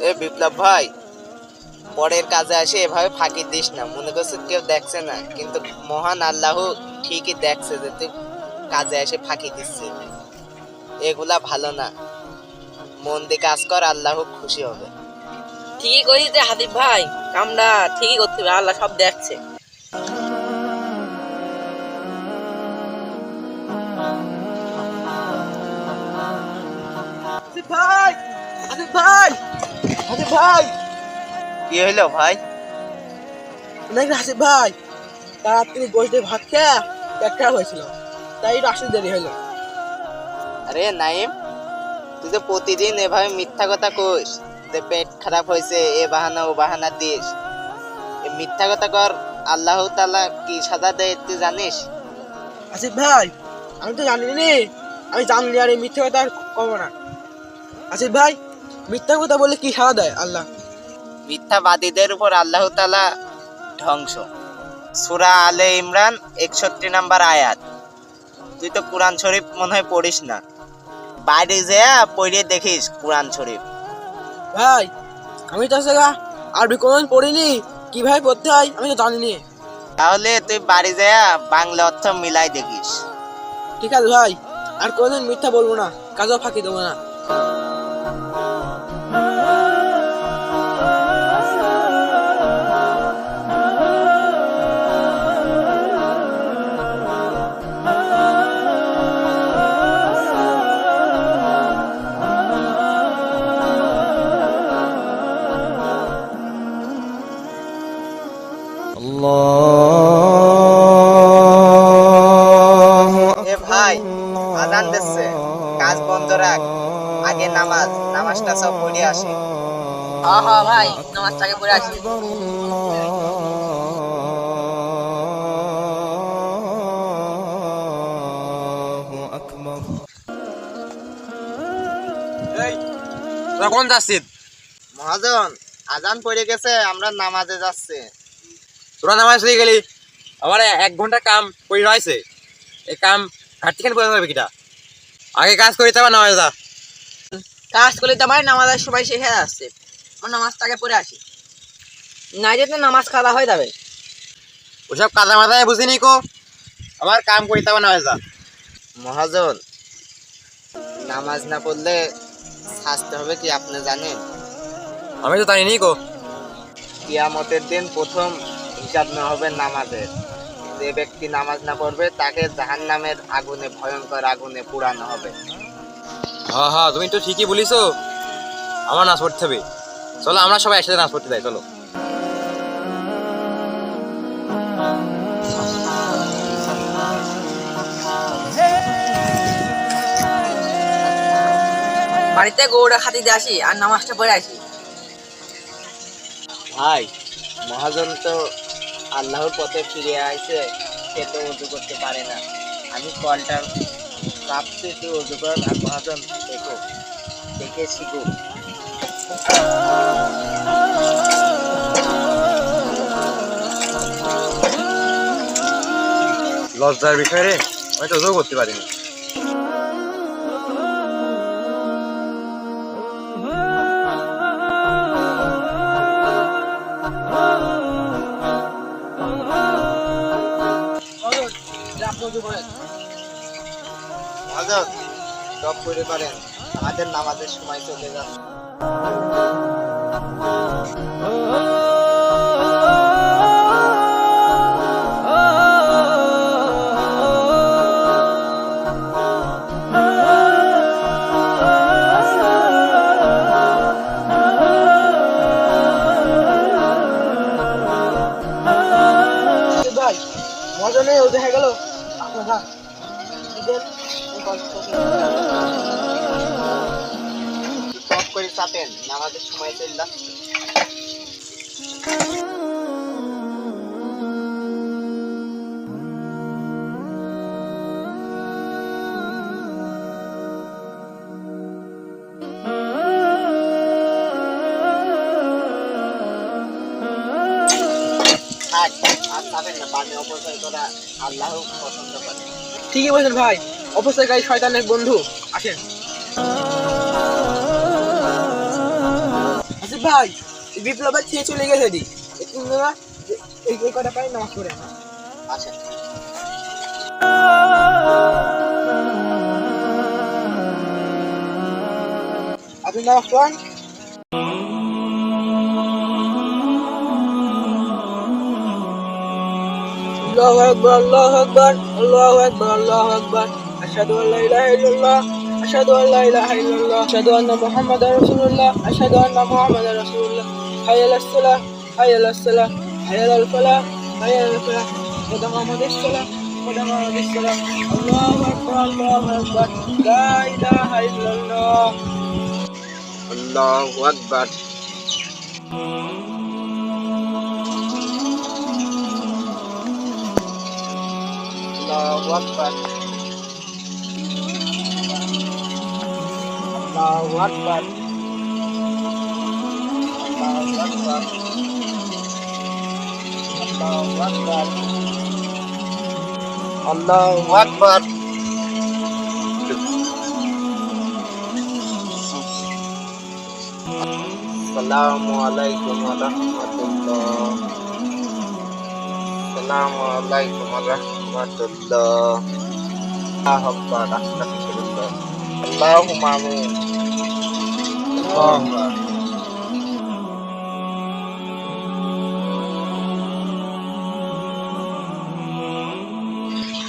এ বিপ্লব ভাই, পরের কাজে আসে এভাবে ফাঁকি দিস না। মনে করছিস কেউ দেখছে না, কিন্তু মহান আল্লাহ ঠিকই দেখছে যে তুই কাজে এসে ফাঁকি দিচ্ছিস। এগুলা ভালো না। মন দিয়ে কাজ কর, আল্লাহ খুশি হবে। ঠিকই করিস যে হাবিব ভাই, কামটা ঠিকই করতে হবে, আল্লাহ সব দেখছে। হাসিফ ভাই, হাসিফ ভাই, হাসিফ ভাই, কি হইলো ভাই? নাকি হাসিফ ভাই, তাড়াতাড়ি গোশ দিয়ে ভাত খেয়ে পেট খারাপ হয়েছিল, তাই একটু আসতে দেরি হলো। আরে নাইম, তুই তো প্রতিদিন এভাবে মিথ্যা কথা কইস যে পেট খারাপ হয়েছে, এ বাহানা ও বাহানা দিস। এ মিথ্যা কথা কর, আল্লাহ তাআলা কি সাজা দেয় তুই জানিস? হাসিফ ভাই, আমি তো জানি নি, আমি জানলি আর এই মিথ্যে কথা আর কব না। হাসিফ ভাই, মিথ্যা কথা বলে কি সাড়া দেয় আল্লাহ? মিথ্যাবাদীদের উপর আল্লাহ তাআলা ধ্বংস। সূরা আলে ইমরান 61 নাম্বার আয়াত। তুই তো কোরআন শরীফ মনে হয় পড়িস না, বাইরে যেয়া পড়ে দেখিস কোরআন শরীফ। ভাই, আমি তো আসলে আরবি কোনোদিন পড়িনি, কিভাবে পড়তে হয় আমি তো জানি নি। তাহলে তুই বাড়ি যেয়া বাংলা অর্থ মিলাই দেখিস। ঠিক আছে ভাই, আর কোনোদিন মিথ্যা বলবো না, কাজও ফাঁকি দেবো না। এ ভাই, আজান দিচ্ছে, কাজ বন্ধ রাখ, আগে নামাজটা সব পড়ে আসি। হ্যাঁ হ্যাঁ ভাই, নামাজটাকে পড়ে আসি। তোরা কোন যাচ্ছিস? মহাজন, আজান পড়ে গেছে, আমরা নামাজে যাচ্ছি। তোরা নামাজ হয়ে গেলি, আমার 1 ঘন্টা কাম করে রয়েছে। এই কাম ঘাটতিখানে পড়ে যাবে কিটা? আগে কাজ করি তারপর নামাজ যা। কাজ করলে তো আমার নামাজের সময় শেষ হয়ে যাচ্ছে, আমার নামাজটাকে পড়ে আসি, না যে তো নামাজ খাওয়া হয়ে যাবে। ওসব কাদা মাথায় বুঝিনি কো, আমার কাম করি তারপর নামাজ যা। মহাজন, নামাজ না পড়লে শাস্তি হবে কি আপনি জানেন? আমি তো জানি কো। কিয়ামতের দিন প্রথম হিসাব না হবে নামাজের। যে ব্যক্তি নামাজ না পড়বে তাকে জাহান্নামের আগুনে, ভয়ঙ্কর আগুনে পুড়ানো হবে। হ্যাঁ হ্যাঁ, তুমি তো ঠিকই বলিছো, আমার নাচ পড়তে হবে। চলো আমরা সবাই একসাথে নাচ পড়তে যাই, চলো। বাড়িতে গৌড়া খাতি দিয়ে আসি আর নামাজটা পড়ে আসি। ভাই, মহাজন তো আল্লাহর পথে ফিরে আইছে, সে তো উজু করতে পারে না। আমি কলটা কাঁপছি, তুই উজু কর। আর মহাজন, দেখো, দেখে শিখো। লজ্জার বিষয় রে, আমি তো ওটাও করতে পারিনি। মহাজন, সব করে পারেন, আমাদের নামাজের সময় চলে যাচ্ছে। ভাই, মজা নেই, ও দেখা গেল আপনার সব করে চাপেন, নামাজের সময় চলে যাচ্ছে। আর চাপেন না, পানি অপচয় করা আল্লাহ পছন্দ করে। ঠিকই বলছেন ভাই, অপচয়কারী শয়তানের বন্ধু। আসেন ভাই বিপ্লবের ছেড়ে চলে গেছে দি তোমরা এই কটা পাই নামাজ পড়ে না আচ্ছা আপনি নামাজ পড়েন আল্লাহু আকবার আল্লাহু আকবার আল্লাহু আকবার আল্লাহু আকবার আশহাদু আল্লা ইলাহা ইল্লাল্লাহ আশহাদু আল্লা ইলাহা ইল্লাল্লাহ আশহাদু আন্না মুহাম্মাদার রাসূলুল্লাহ আশহাদু আন্না মুহাম্মাদার রাসূলুল্লাহ হাইয়া আলাস সালাহ হাইয়া আলাস সালাহ হাইয়া আলাল ফালাহ হাইয়া আলাল ফালাহ কদম আমাদের সালাহ কদম আমাদের সালাহ আল্লাহু আকবার আল্লাহু আকবার লা ইলাহা ইল্লাল্লাহ আল্লাহু আকবার আল্লাহু আকবার আল্লাহু আকবার আল্লাহু আকবার আল্লাহু আকবার আল্লাহু আকবার আসসালামু আলাইকুম ওয়া রাহমাতুল্লাহ আসসালামু আলাইকুম ওয়া রাহমাতুল্লাহ আল্লাহু আকবার আস্তাগফিরুল্লাহ আল্লাহুম্মা আমিন আল্লাহু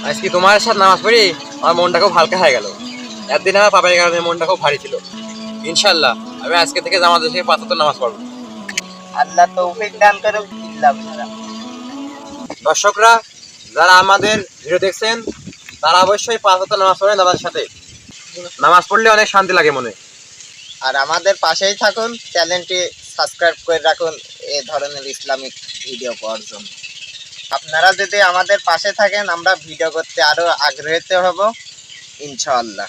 আজকে তোমার সাথে নামাজ পড়ি আমার মনটা খুব হালকা হয়ে গেল। একদিন আমার পাপের কারণে মনটা খুব ভারী ছিল। ইনশাল্লাহ আমি আজকে থেকে জামাত এসে 5 ওয়াক্ত নামাজ পড়বো। আল্লাহ তৌফিক দান করুক ইল্লাহ বিল্লাহ। দর্শকরা যারা আমাদের ভিডিও দেখছেন তারা অবশ্যই 5 ওয়াক্ত নামাজ পড়েন আমাদের সাথে। নামাজ পড়লে অনেক শান্তি লাগে মনে। আর আমাদের পাশেই থাকুন, চ্যানেলটি সাবস্ক্রাইব করে রাখুন এই ধরনের ইসলামিক ভিডিও পাওয়ার জন্য। আপনারা যদি আমাদের পাশে থাকেন আমরা ভিডিও করতে আরো আগ্রহীত হব ইনশাআল্লাহ।